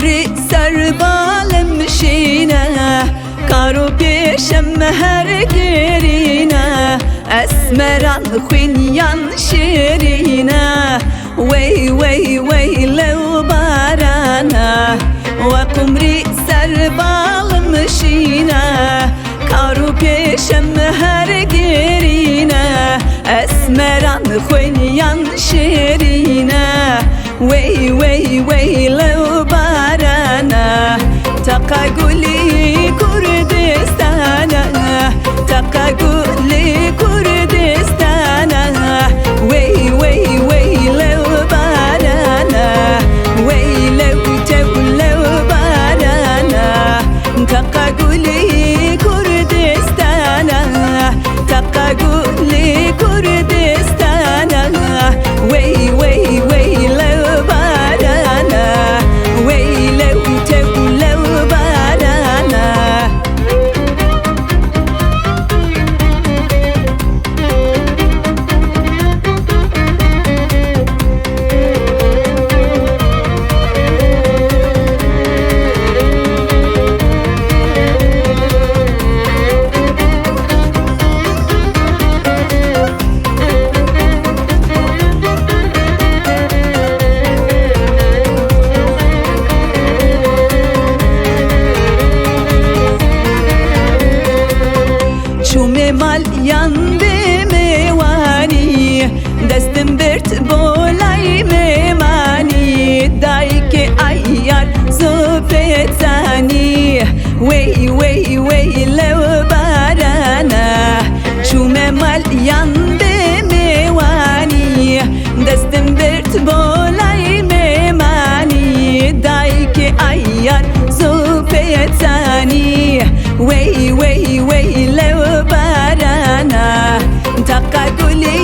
عمري سربالم مشينا كارو بيشم هرقرينا أسمران خوينيان شيرينا وي وي وي لو بارانا وقمري سربالم مشينا كارو بيشم هرقرينا أسمران خوينيان شيرينا وي وي وي لو بارانا تقاقولي كردستانا تقاقولي كردستانا وي وي وي لو بارانا وي لو تو لو بارانا تقاقولي كردستانا تقاقولي كردستانا وي وي وي لو بارانا وي لو تو لو بارانا ماليان بمواني دستم برت بولاي مماني دايك ايار زوفتاني وي وي وي لو بارانا شوم ماليان بمواني دستم برت بولاي مماني دايك ايار زوفتاني وي وي وي لو بارانا تقاقولي